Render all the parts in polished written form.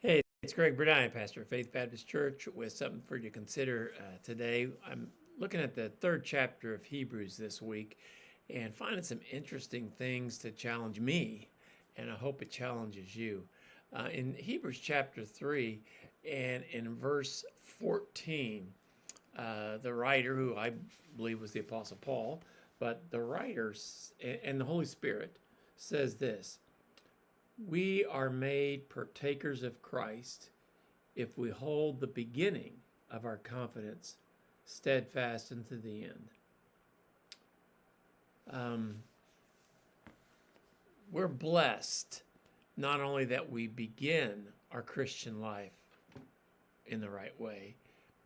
Hey, it's Greg Burdine, pastor of Faith Baptist Church, with something for you to consider today. I'm looking at the third chapter of Hebrews this week and finding some interesting things to challenge me, and I hope it challenges you. In Hebrews chapter 3 and in verse 14, the writer, who I believe was the Apostle Paul, but the writer and the Holy Spirit says this: we are made partakers of Christ if we hold the beginning of our confidence steadfast unto the end. We're blessed not only that we begin our Christian life in the right way,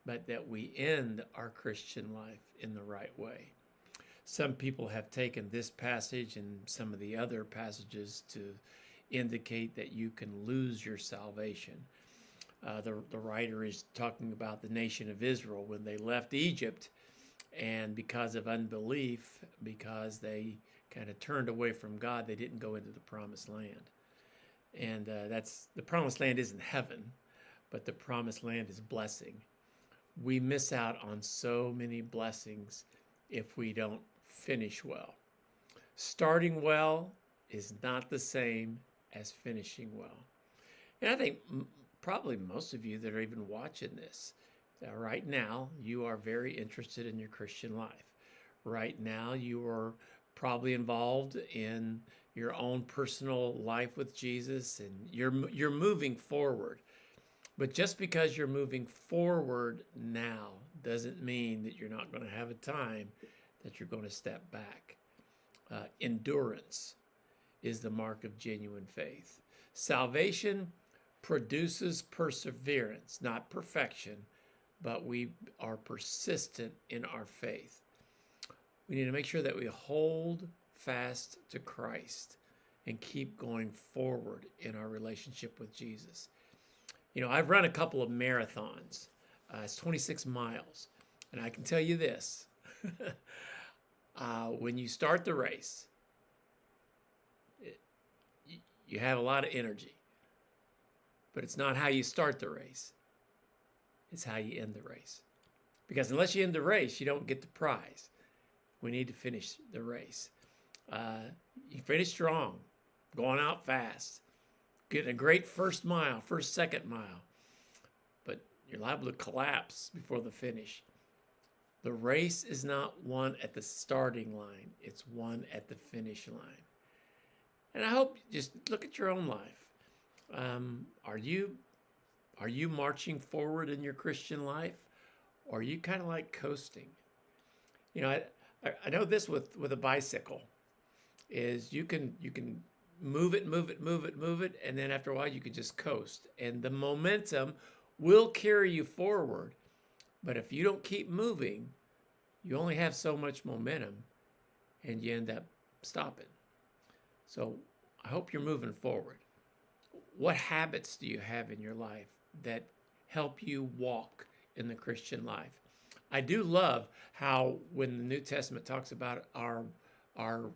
but that we end our Christian life in the right way. Some people have taken this passage and some of the other passages to indicate that you can lose your salvation. The writer is talking about the nation of Israel when they left Egypt, and because of unbelief, because they kind of turned away from God, they didn't go into the promised land. And that's the promised land isn't heaven, but the promised land is blessing. We miss out on so many blessings if we don't finish well. Starting well is not the same as finishing well. And I think probably most of you that are even watching this, right now, you are very interested in your Christian life. Right now, you are probably involved in your own personal life with Jesus, and you're moving forward. But just because you're moving forward now doesn't mean that you're not going to have a time that you're going to step back. Endurance is the mark of genuine faith. Salvation produces perseverance, not perfection, but we are persistent in our faith. We need to make sure that we hold fast to Christ and keep going forward in our relationship with Jesus. You know, I've run a couple of marathons. It's 26 miles. And I can tell you this. When you start the race, you have a lot of energy. But it's not how you start the race. It's how you end the race. Because unless you end the race, you don't get the prize. We need to finish the race. You finish strong, going out fast, getting a great first mile, second mile. But you're liable to collapse before the finish. The race is not won at the starting line. It's won at the finish line. And I hope you just look at your own life. Are you marching forward in your Christian life, or are you kind of like coasting? You know, I know this with a bicycle is you can move it, and then after a while you can just coast, and the momentum will carry you forward. But if you don't keep moving, you only have so much momentum, and you end up stopping. So I hope you're moving forward. What habits do you have in your life that help you walk in the Christian life? I do love how when the New Testament talks about our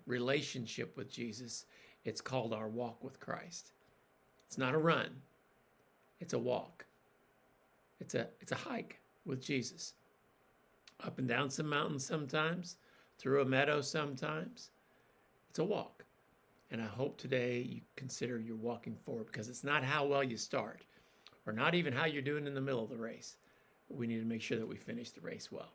relationship with Jesus, it's called our walk with Christ. It's not a run. It's a walk. It's a hike with Jesus. Up and down some mountains sometimes, through a meadow sometimes. It's a walk. And I hope today you consider you're walking forward, because it's not how well you start, or not even how you're doing in the middle of the race. But we need to make sure that we finish the race well.